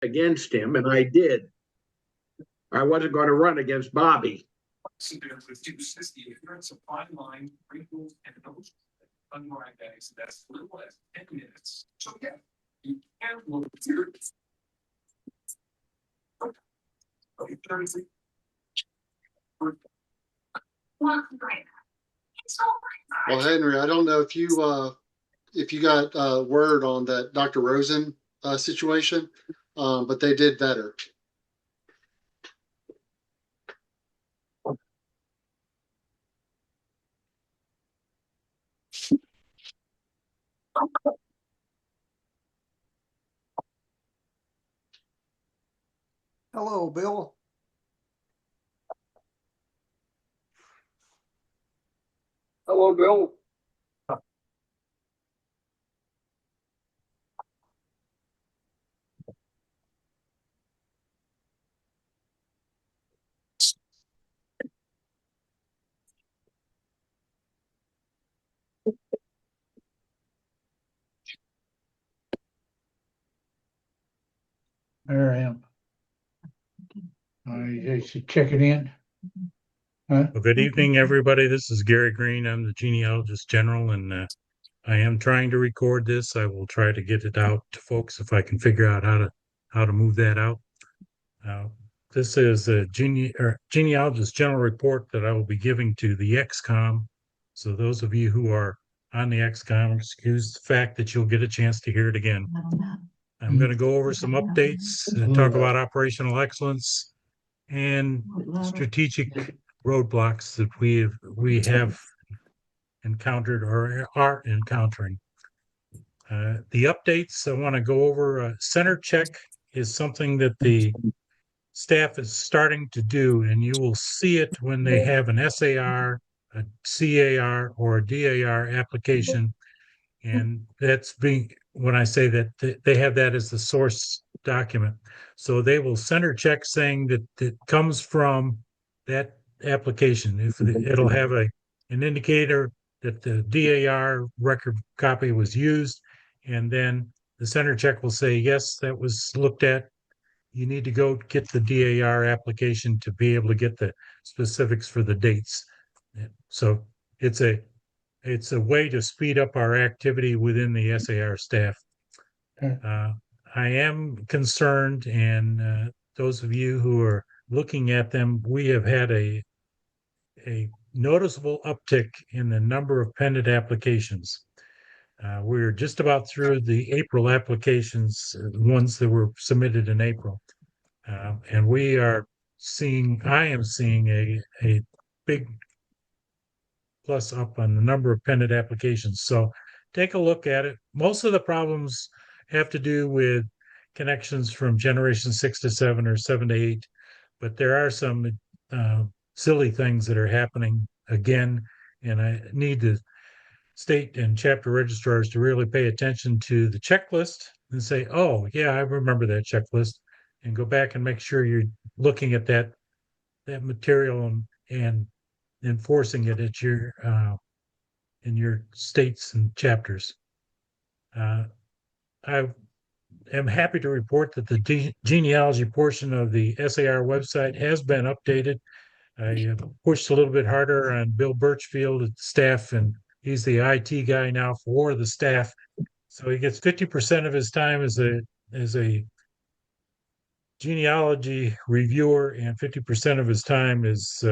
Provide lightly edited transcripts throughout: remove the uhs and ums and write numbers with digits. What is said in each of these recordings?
against him, and I did. I wasn't going to run against Bobby. It's a fine line, wrinkles, and those unmarked bags. That's little as 10 minutes. So yeah, you can look here. Okay, 30. Well, Henry, I don't know if you got word on that Dr. Rosen situation, but they did better. Hello, Bill. Hello, Bill. There I am. I should check it in. Huh? Well, good evening, everybody. This is Gary Green. I'm the genealogist general, and I am trying to record this. I will try to get it out to folks if I can figure out how to move that out. This is a genealogist general report that I will be giving to the EXCOM. So those of you who are on the EXCOM, excuse the fact that you'll get a chance to hear it again. I'm going to go over some updates and talk about operational excellence and strategic roadblocks that we have encountered or are encountering. The updates I want to go over. Center check is something that the staff is starting to do, and you will see it when they have an SAR, a CAR, or a DAR application. And that's being, when I say that, they have that as the source document. So they will center check saying that it comes from that application. If it'll have an indicator that the DAR record copy was used, and then the center check will say, yes, that was looked at. You need to go get the DAR application to be able to get the specifics for the dates. So it's a way to speed up our activity within the SAR staff. I am concerned, and those of you who are looking at them, we have had a noticeable uptick in the number of pending applications. We're just about through the April applications, ones that were submitted in April. And I am seeing a big plus up on the number of pending applications. So take a look at it. Most of the problems have to do with connections from generation 6 to 7 or 7 to 8, but there are some silly things that are happening again, and I need the state and chapter registrars to really pay attention to the checklist and say, oh, yeah, I remember that checklist, and go back and make sure you're looking at that material and enforcing it at your in your states and chapters. I am happy to report that the genealogy portion of the SAR website has been updated. I pushed a little bit harder on Bill Birchfield at the staff, and he's the IT guy now for the staff. So he gets 50% of his time as a genealogy reviewer, and 50% of his time is,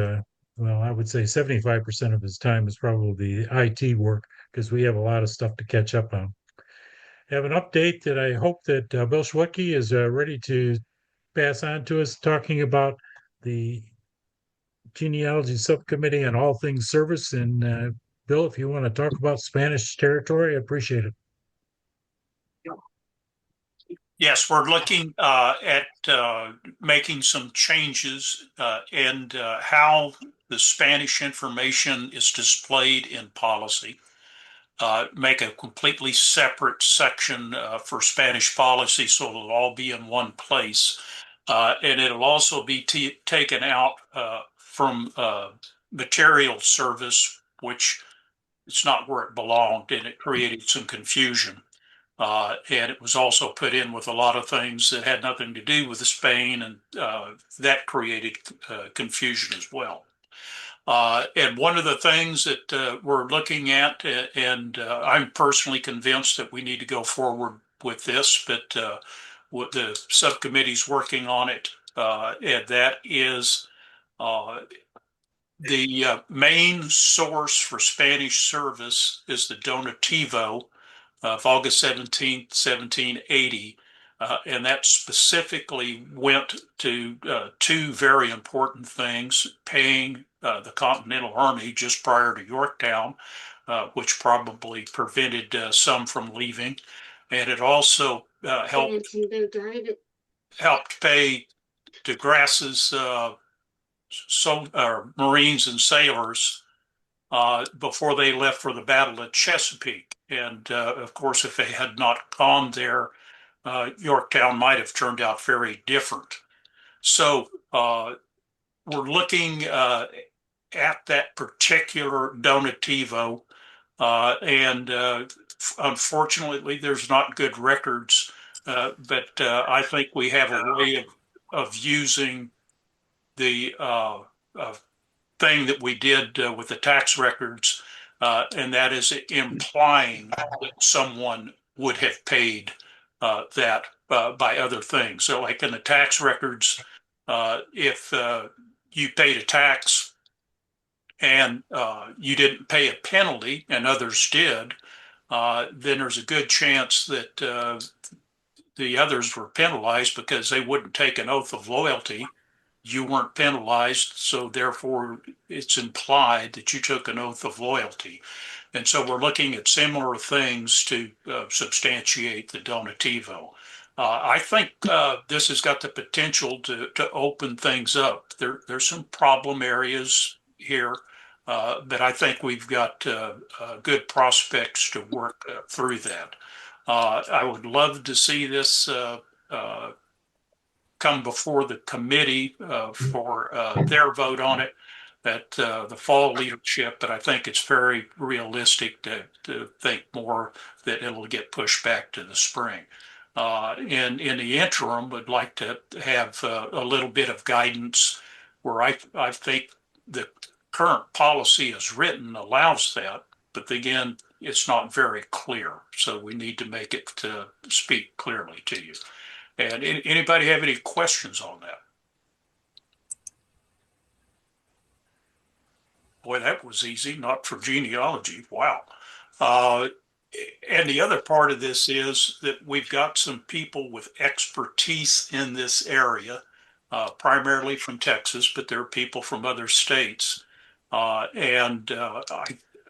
well, I would say 75% of his time is probably the IT work, because we have a lot of stuff to catch up on. I have an update that I hope that Bill Schwecke is ready to pass on to us, talking about the genealogy subcommittee and all things service. And Bill, if you want to talk about Spanish territory, I appreciate it. Yes, we're looking at making some changes in how the Spanish information is displayed in policy. Make a completely separate section for Spanish policy, so it'll all be in one place. And it'll also be taken out from material service, which it's not where it belonged, and it created some confusion. And it was also put in with a lot of things that had nothing to do with Spain, and that created confusion as well. And one of the things that we're looking at, and I'm personally convinced that we need to go forward with this, but what the subcommittee's working on it, and that is the main source for Spanish service is the Donativo of August 17th, 1780. And that specifically went to two very important things: paying the Continental Army just prior to Yorktown, which probably prevented some from leaving. And it also helped pay DeGrasse's Marines and sailors before they left for the Battle of Chesapeake. And of course, if they had not gone there, Yorktown might have turned out very different. So we're looking at that particular Donativo, and unfortunately, there's not good records, but I think we have a way of using the thing that we did with the tax records, and that is implying that someone would have paid that by other things. So like in the tax records, if you paid a tax and you didn't pay a penalty and others did, then there's a good chance that the others were penalized because they wouldn't take an oath of loyalty. You weren't penalized, so therefore it's implied that you took an oath of loyalty. And so we're looking at similar things to substantiate the Donativo. I think this has got the potential to open things up. There's some problem areas here, but I think we've got good prospects to work through that. I would love to see this come before the committee for their vote on it at the fall leadership, but I think it's very realistic to think more that it'll get pushed back to the spring. And in the interim, would like to have a little bit of guidance where I think the current policy as written allows that, but again, it's not very clear. So we need to make it speak clearly to you. And anybody have any questions on that? Boy, that was easy, not for genealogy. Wow. And the other part of this is that we've got some people with expertise in this area, primarily from Texas, but there are people from other states. And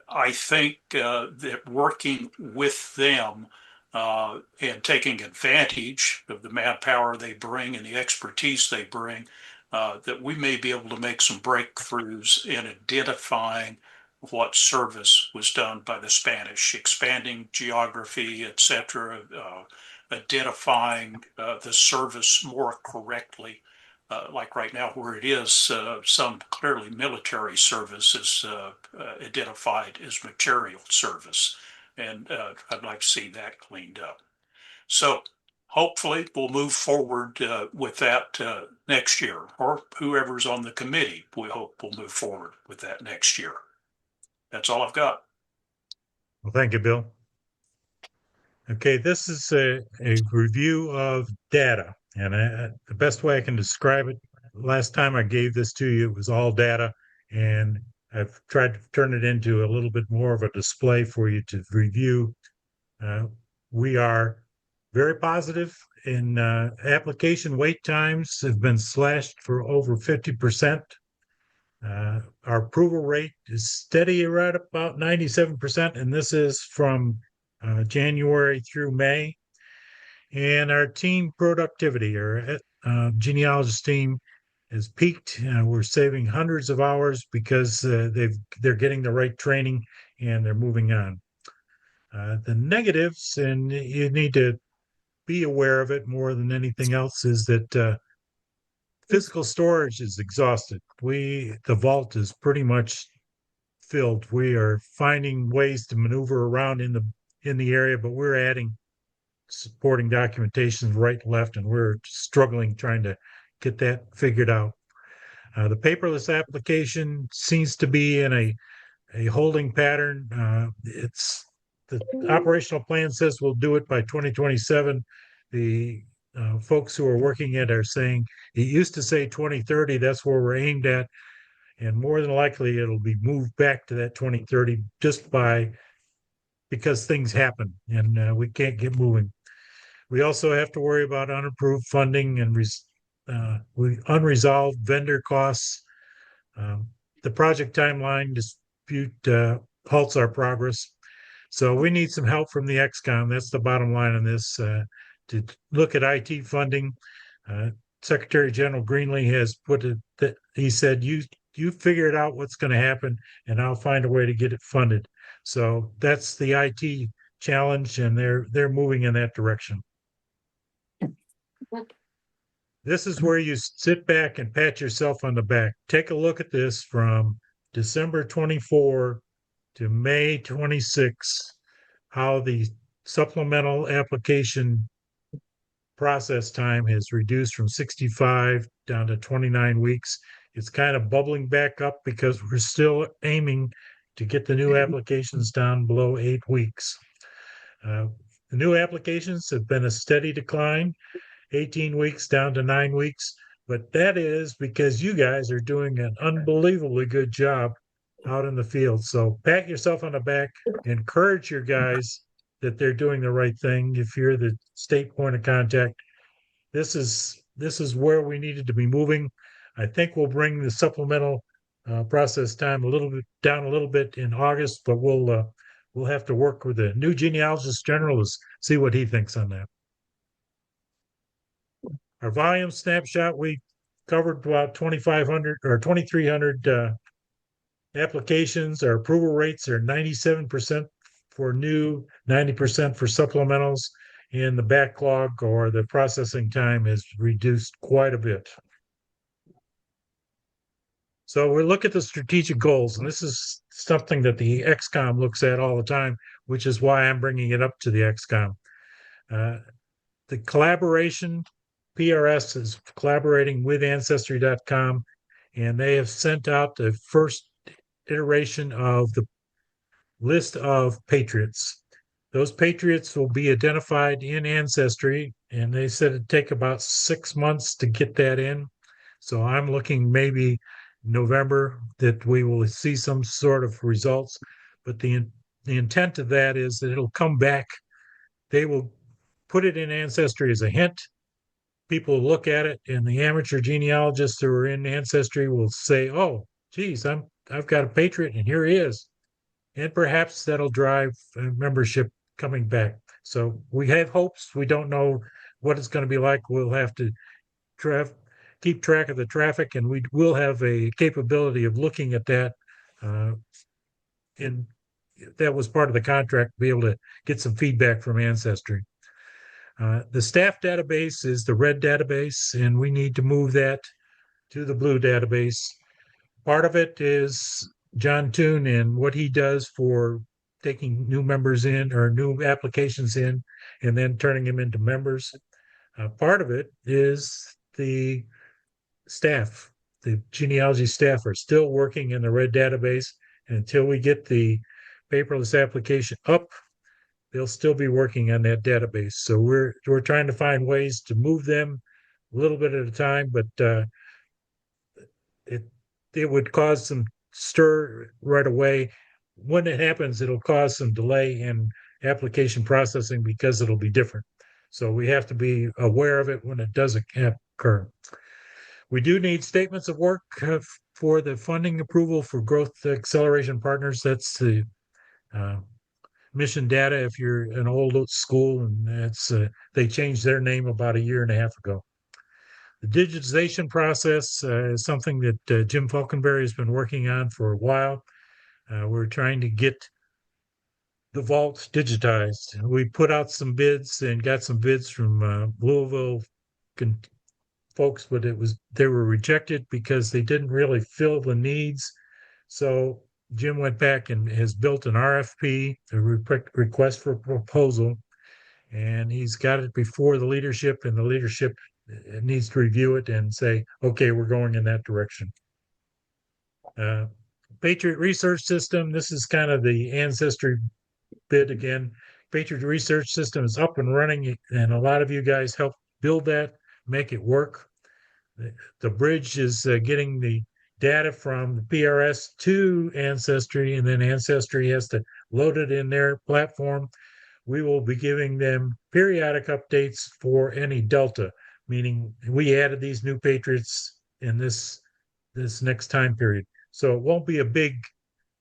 I think that working with them and taking advantage of the manpower they bring and the expertise they bring, that we may be able to make some breakthroughs in identifying what service was done by the Spanish, expanding geography, etc., identifying the service more correctly. Like right now, where it is, some clearly military service is identified as material service. And I'd like to see that cleaned up. So hopefully we'll move forward with that next year, or whoever's on the committee, we hope will move forward with that next year. That's all I've got. Well, thank you, Bill. Okay, this is a review of data, and the best way I can describe it, last time I gave this to you, it was all data, and I've tried to turn it into a little bit more of a display for you to review. We are very positive in application wait times have been slashed for over 50%. Our approval rate is steady right about 97%, and this is from January through May. And our team productivity, our genealogist team, has peaked. We're saving hundreds of hours because they're getting the right training and they're moving on. The negatives, and you need to be aware of it more than anything else, is that physical storage is exhausted. The vault is pretty much filled. We are finding ways to maneuver around in the area, but we're adding supporting documentation right and left, and we're struggling trying to get that figured out. The paperless application seems to be in a holding pattern. It's the operational plan says we'll do it by 2027. The folks who are working it are saying it used to say 2030. That's where we're aimed at, and more than likely it'll be moved back to that 2030 just because things happen and we can't get moving. We also have to worry about unapproved funding and unresolved vendor costs. The project timeline dispute halts our progress. So we need some help from the EXCOM. That's the bottom line on this, to look at IT funding. Secretary General Greenlee has put it that he said, you figure it out what's going to happen and I'll find a way to get it funded. So that's the IT challenge, and they're moving in that direction. This is where you sit back and pat yourself on the back. Take a look at this from December 24 to May 26, how the supplemental application process time has reduced from 65 down to 29 weeks. It's kind of bubbling back up because we're still aiming to get the new applications down below 8 weeks. The new applications have been a steady decline, 18 weeks down to 9 weeks, but that is because you guys are doing an unbelievably good job out in the field. So pat yourself on the back, encourage your guys that they're doing the right thing. If you're the state point of contact, this is where we needed to be moving. I think we'll bring the supplemental process time a little bit in August, but we'll have to work with the new genealogist general to see what he thinks on that. Our volume snapshot, we covered about 2,500 or 2,300 applications. Our approval rates are 97% for new, 90% for supplementals, and the backlog or the processing time is reduced quite a bit. So we look at the strategic goals, and this is something that the EXCOM looks at all the time, which is why I'm bringing it up to the EXCOM. The collaboration, PRS is collaborating with Ancestry.com, and they have sent out the first iteration of the list of patriots. Those patriots will be identified in Ancestry, and they said it'd take about 6 months to get that in. So I'm looking maybe November that we will see some sort of results. But the intent of that is that it'll come back. They will put it in Ancestry as a hint. People look at it, and the amateur genealogists who are in Ancestry will say, "Oh, geez, I've got a patriot, and here he is," and perhaps that'll drive membership coming back. So we have hopes. We don't know what it's going to be like. We'll have to keep track of the traffic, and we will have a capability of looking at that. And that was part of the contract, to be able to get some feedback from Ancestry. The staff database is the red database, and we need to move that to the blue database. Part of it is John Toon and what he does for taking new members in or new applications in and then turning them into members. Part of it is the staff. The genealogy staff are still working in the red database, and until we get the paperless application up, they'll still be working on that database. So we're trying to find ways to move them a little bit at a time, but it would cause some stir right away. When it happens, it'll cause some delay in application processing because it'll be different. So we have to be aware of it when it does occur. We do need statements of work for the funding approval for growth acceleration partners. That's the mission data if you're an old school, and that's they changed their name about a year and a half ago. The digitization process is something that Jim Falkenberry has been working on for a while. We're trying to get the vault digitized. We put out some bids and got some bids from Louisville folks, but they were rejected because they didn't really fill the needs. So Jim went back and has built an RFP, a request for proposal, and he's got it before the leadership, and the leadership needs to review it and say, okay, we're going in that direction. Patriot Research System, this is kind of the ancestry bit again. Patriot Research System is up and running, and a lot of you guys helped build that, make it work. The bridge is getting the data from the PRS to Ancestry, and then Ancestry has to load it in their platform. We will be giving them periodic updates for any delta, meaning we added these new patriots in this next time period. So it won't be a big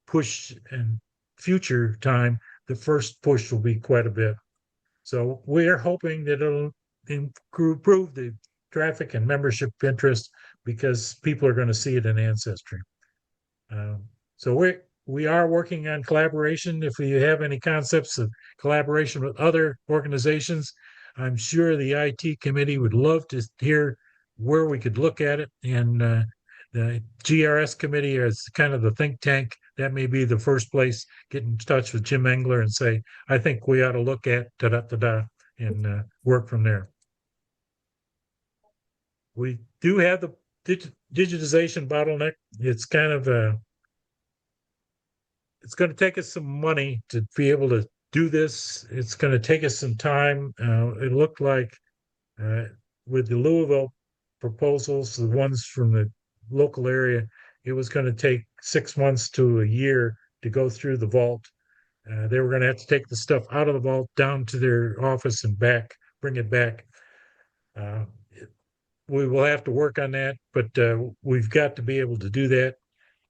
push in future time. The first push will be quite a bit. So we're hoping that it'll improve the traffic and membership interest because people are going to see it in Ancestry. So we are working on collaboration. If you have any concepts of collaboration with other organizations, I'm sure the IT committee would love to hear where we could look at it. And the GRS committee is kind of the think tank. That may be the first place. Get in touch with Jim Engler and say, I think we ought to look at da-da-da-da and work from there. We do have the digitization bottleneck. It's kind of it's going to take us some money to be able to do this. It's going to take us some time. It looked like with the Louisville proposals, the ones from the local area, it was going to take 6 months to a year to go through the vault. They were going to have to take the stuff out of the vault down to their office and back, bring it back. We will have to work on that, but we've got to be able to do that.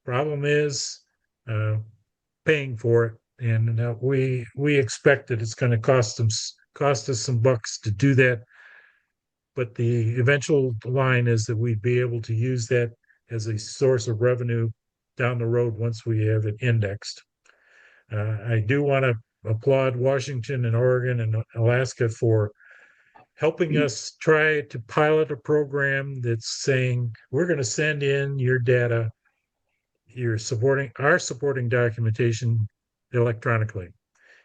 Problem is paying for it, and we expect that it's going to cost us some bucks to do that. But the eventual line is that we'd be able to use that as a source of revenue down the road once we have it indexed. I do want to applaud Washington and Oregon and Alaska for helping us try to pilot a program that's saying we're going to send in your data, our supporting documentation electronically.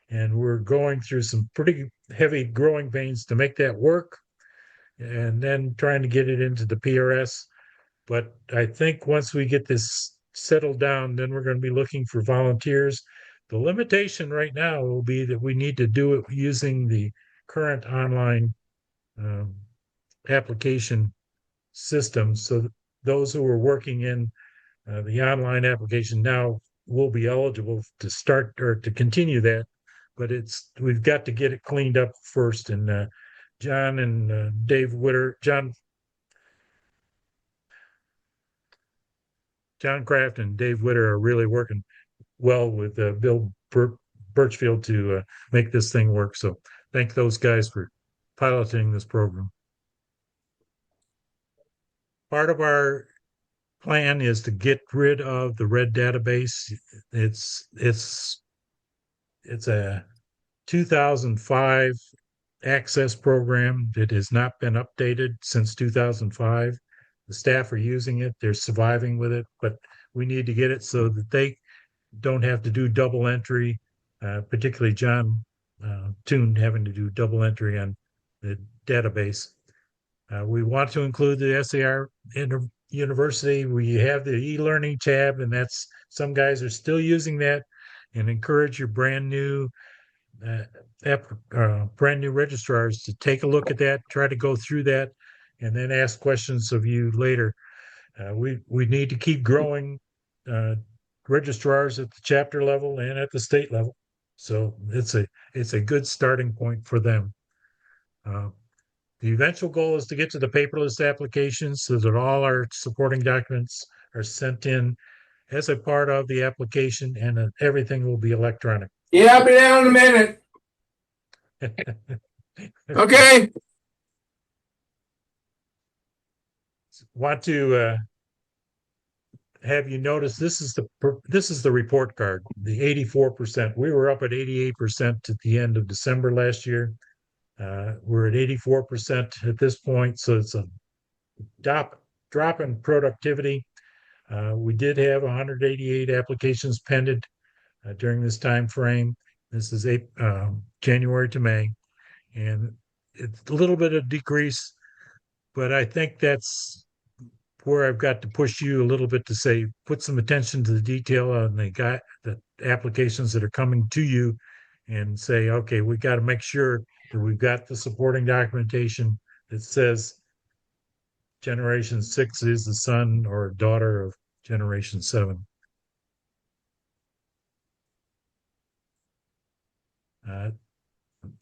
And we're going through some pretty heavy growing pains to make that work, and then trying to get it into the PRS. But I think once we get this settled down, then we're going to be looking for volunteers. The limitation right now will be that we need to do it using the current online application system. So those who are working in the online application now will be eligible to start or to continue that, but we've got to get it cleaned up first. And John and Dave Witter, John Kraft and Dave Witter are really working well with Bill Birchfield to make this thing work. So thank those guys for piloting this program. Part of our plan is to get rid of the red database. It's a 2005 access program that has not been updated since 2005. The staff are using it, they're surviving with it, but we need to get it so that they don't have to do double entry, particularly John Toon having to do double entry on the database. We want to include the SAR University. We have the e-learning tab, and that's some guys are still using that, and encourage your brand new registrars to take a look at that, try to go through that, and then ask questions of you later. We need to keep growing registrars at the chapter level and at the state level. So it's a good starting point for them. The eventual goal is to get to the paperless applications so that all our supporting documents are sent in as a part of the application, and everything will be electronic. Yeah, I'll be down in a minute. Okay. Want to have you notice this is the report card, the 84%. We were up at 88% at the end of December last year. We're at 84% at this point, so it's a drop in productivity. We did have 188 applications pended during this time frame. This is January to May, and it's a little bit of decrease, but I think that's where I've got to push you a little bit to say, put some attention to the detail on the applications that are coming to you, and say, okay, we got to make sure that we've got the supporting documentation that says Generation 6 is the son or daughter of Generation 7.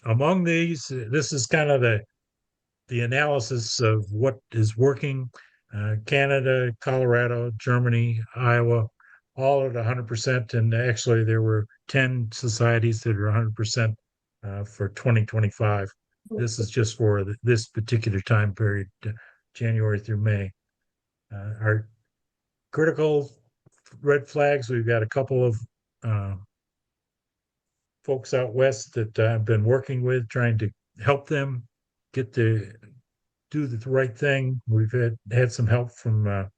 Among these, this is kind of the analysis of what is working. Canada, Colorado, Germany, Iowa, all at 100%. And actually, there were 10 societies that are 100% for 2025. This is just for this particular time period, January through May. Our critical red flags, we've got a couple of folks out west that I've been working with, trying to help them get to do the right thing. We've had some help from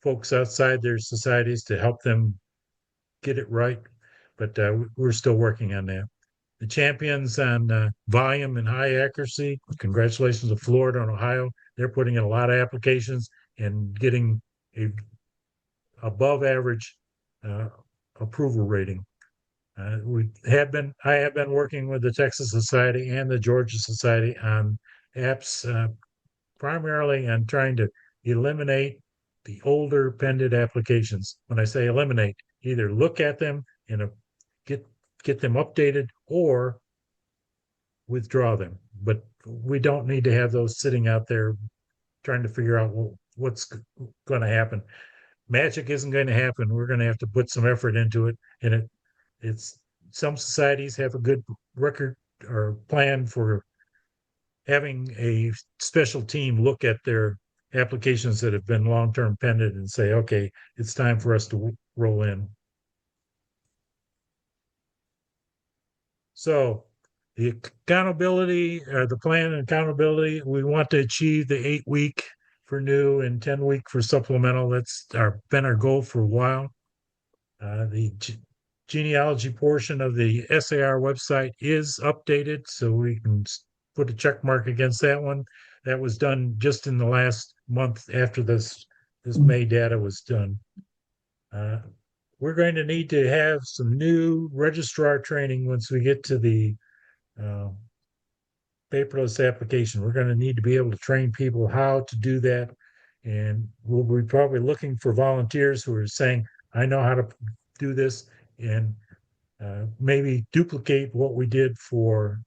folks outside their societies to help them get it right, but we're still working on that. The champions on volume and high accuracy, congratulations to Florida and Ohio. They're putting in a lot of applications and getting a above average approval rating. I have been working with the Texas Society and the Georgia Society on apps, primarily on trying to eliminate the older pended applications. When I say eliminate, either look at them and get them updated or withdraw them. But we don't need to have those sitting out there trying to figure out what's going to happen. Magic isn't going to happen. We're going to have to put some effort into it, and it's some societies have a good record or plan for having a special team look at their applications that have been long-term pending and say, okay, it's time for us to roll in. So the accountability, the plan and accountability, we want to achieve the 8-week for new and 10-week for supplemental. That's been our goal for a while. The genealogy portion of the SAR website is updated, so we can put a check mark against that one. That was done just in the last month after this May data was done. We're going to need to have some new registrar training once we get to the paperless application. We're going to need to be able to train people how to do that. And we'll be probably looking for volunteers who are saying, I know how to do this, and maybe duplicate what we did for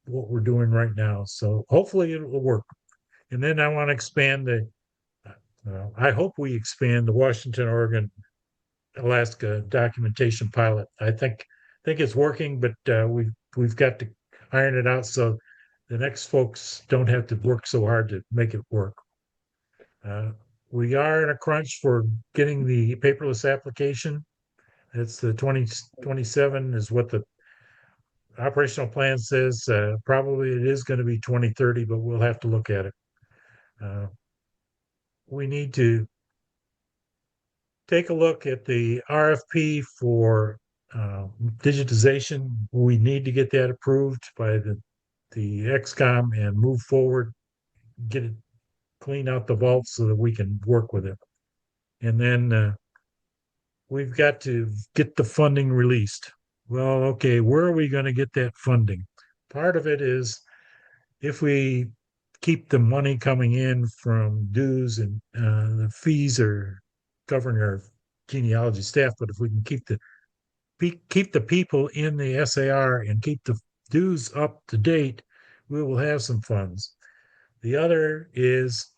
what we're doing right now. So hopefully it will work. And then I want to expand I hope we expand the Washington, Oregon, Alaska documentation pilot. I think it's working, but we've got to iron it out so the next folks don't have to work so hard to make it work. We are in a crunch for getting the paperless application. It's the 2027 is what the operational plan says. Probably it is going to be 2030, but we'll have to look at it. We need to take a look at the RFP for digitization. We need to get that approved by the EXCOM and move forward, get it, clean out the vault so that we can work with it. And then we've got to get the funding released. Well, okay, where are we going to get that funding? Part of it is if we keep the money coming in from dues and the fees are covering our genealogy staff, but if we can keep the people in the SAR and keep the dues up to date, we will have some funds. The other is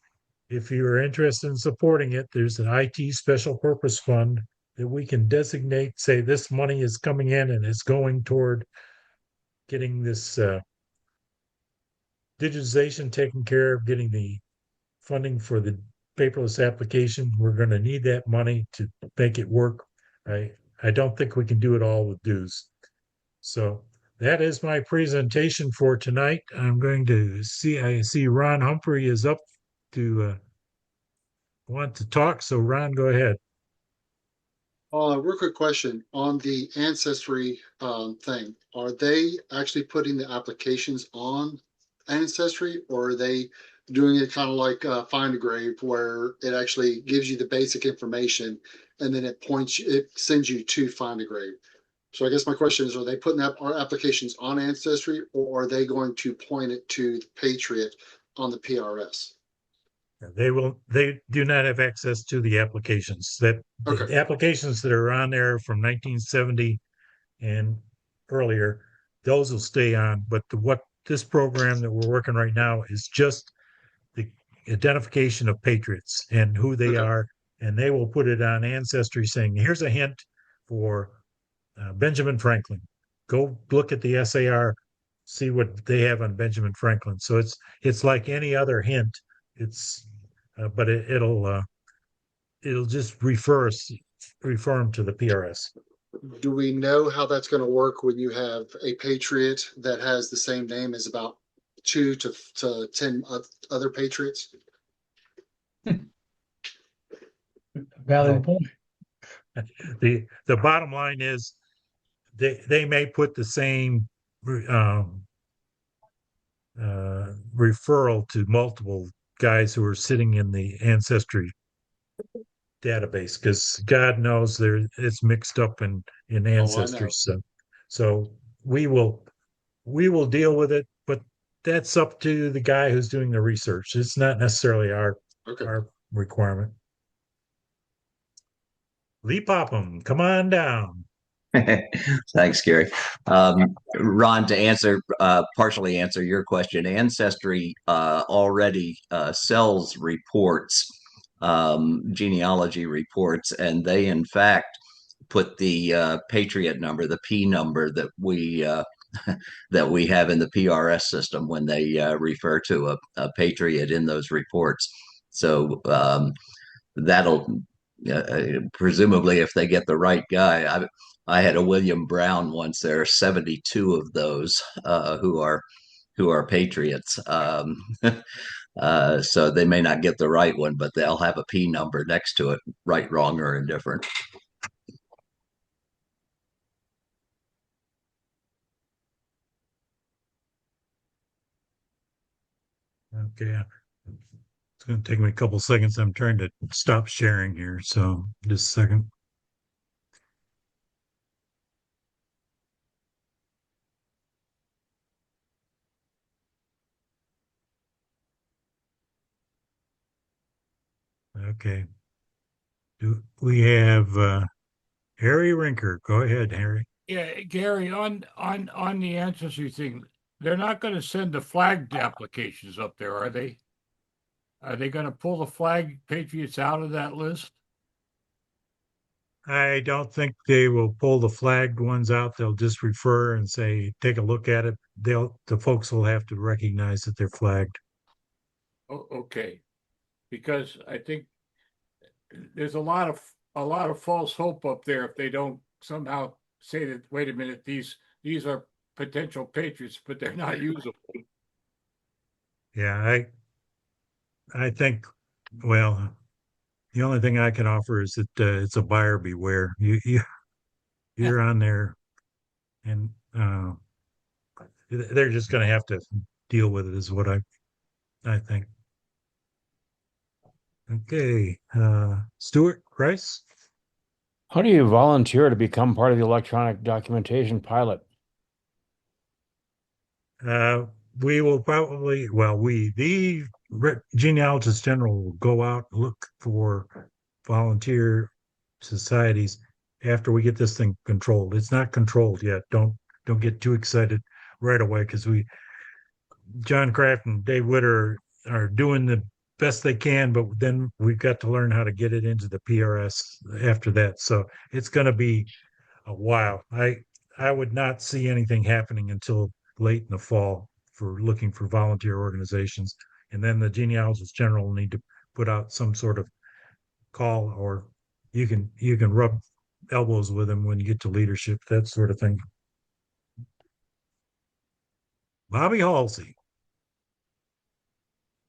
if you are interested in supporting it, there's an IT special purpose fund that we can designate, say this money is coming in and it's going toward getting this digitization taken care of, getting the funding for the paperless application. We're going to need that money to make it work. I don't think we can do it all with dues. So that is my presentation for tonight. I'm going to I see Ron Humphrey is up to want to talk. So Ron, go ahead. Real quick question on the Ancestry thing. Are they actually putting the applications on Ancestry, or are they doing it kind of like Find a Grave, where it actually gives you the basic information and then it sends you to Find a Grave? So I guess my question is, are they putting our applications on Ancestry, or are they going to point it to the Patriot on the PRS? They do not have access to the applications. The Okay. applications that are on there from 1970 and earlier, those will stay on. But what this program that we're working right now is just the identification of patriots and who they are, and they will put it on Ancestry saying, here's a hint for Benjamin Franklin. Go look at the SAR, see what they have on Benjamin Franklin. So it's like any other hint. It's but it'll just refer them to the PRS. Do we know how that's going to work when you have a Patriot that has the same name as about 2 to 10 other Patriots? Valid point. The bottom line is they may put the same referral to multiple guys who are sitting in the Ancestry database, because God knows it's mixed up in Ancestry. So we will deal with it, but that's up to the guy who's doing the research. It's not necessarily our requirement. Lee Popham, come on down. Thanks, Gary. Ron, to partially answer your question, Ancestry already sells reports, genealogy reports, and they in fact put the Patriot number, the P number that we that we have in the PRS system when they refer to a Patriot in those reports. So that'll presumably, if they get the right guy. I had a William Brown once. There are 72 of those who are Patriots. So they may not get the right one, but they'll have a P number next to it, right, wrong, or indifferent. Okay. It's going to take me a couple seconds. I'm trying to stop sharing here. So just a second. Okay. Do we have Harry Rinker? Go ahead, Harry. Yeah, Gary, on the Ancestry thing, they're not going to send the flagged applications up there, are they? Are they going to pull the flag Patriots out of that list? I don't think they will pull the flagged ones out. They'll just refer and say, take a look at it. The folks will have to recognize that they're flagged. Oh, okay. Because I think there's a lot of false hope up there if they don't somehow say that, wait a minute, these are potential Patriots, but they're not usable. Yeah, I think, well, the only thing I can offer is that it's a buyer beware. You're on there, and they're just going to have to deal with it, is what I think. Okay, Stuart Rice. How do you volunteer to become part of the electronic documentation pilot? We will probably, the Genealogist General will go out and look for volunteer societies after we get this thing controlled. It's not controlled yet. Don't get too excited right away, because John Kraft and Dave Witter are doing the best they can, but then we've got to learn how to get it into the PRS after that. So it's going to be a while. I would not see anything happening until late in the fall for looking for volunteer organizations. And then the Genealogist General will need to put out some sort of call, or you can rub elbows with them when you get to leadership, that sort of thing. Bobby Halsey.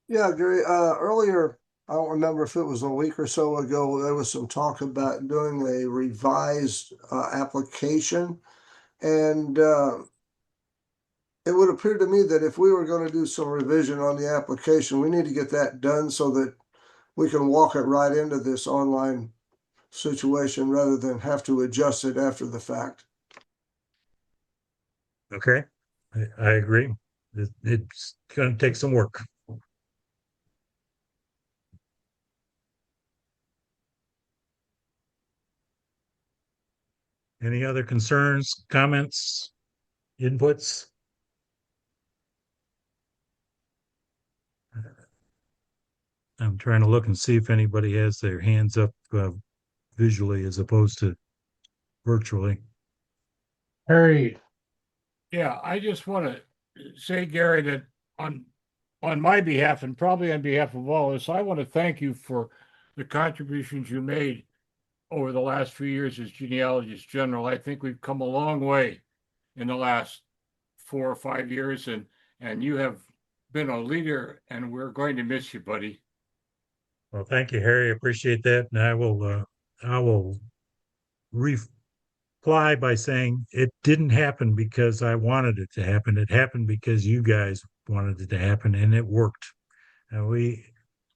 Yeah, Gary, earlier I don't remember if it was a week or so ago, there was some talk about doing a revised application. And it would appear to me that if we were going to do some revision on the application, we need to get that done so that we can walk it right into this online situation rather than have to adjust it after the fact. Okay, I agree. It's going to take some work. Any other concerns, comments, inputs? I'm trying to look and see if anybody has their hands up visually as opposed to virtually. Harry, Yeah, I just want to say, Gary, that on my behalf and probably on behalf of all of us, I want to thank you for the contributions you made over the last few years as genealogist general. I think we've come a long way in the last 4 or 5 years, and you have been a leader, and we're going to miss you, buddy. Well, thank you, Harry. I appreciate that. And I will reply by saying it didn't happen because I wanted it to happen. It happened because you guys wanted it to happen, and it worked. And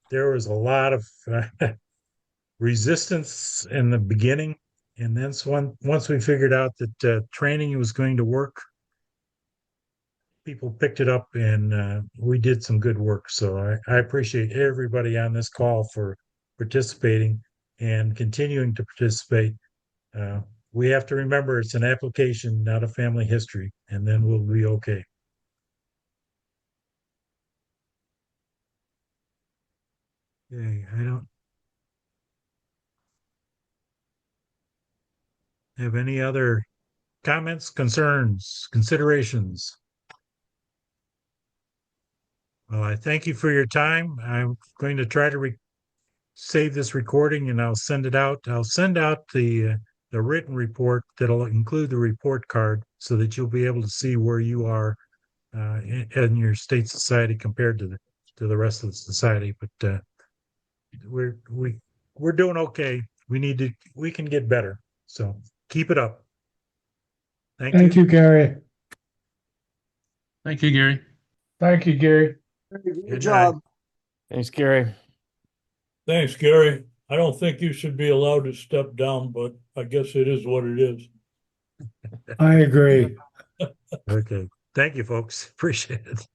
there was a lot of resistance in the beginning, and then once we figured out that training was going to work, people picked it up, and we did some good work. So I appreciate everybody on this call for participating and continuing to participate. We have to remember it's an application, not a family history, and then we'll be okay. Okay, I don't have any other comments, concerns, considerations. Well, I thank you for your time. I'm going to try to save this recording and I'll send it out. I'll send out the written report that'll include the report card so that you'll be able to see where you are in your state society compared to the rest of the society. But we're doing okay. We can get better. So keep it up. thank you, Gary. Thank you, Gary. Thank you, Gary. Good job. Thanks, Gary. Thanks, Gary. I don't think you should be allowed to step down, but I guess it is what it is. I agree. Okay. Thank you, folks. Appreciate it.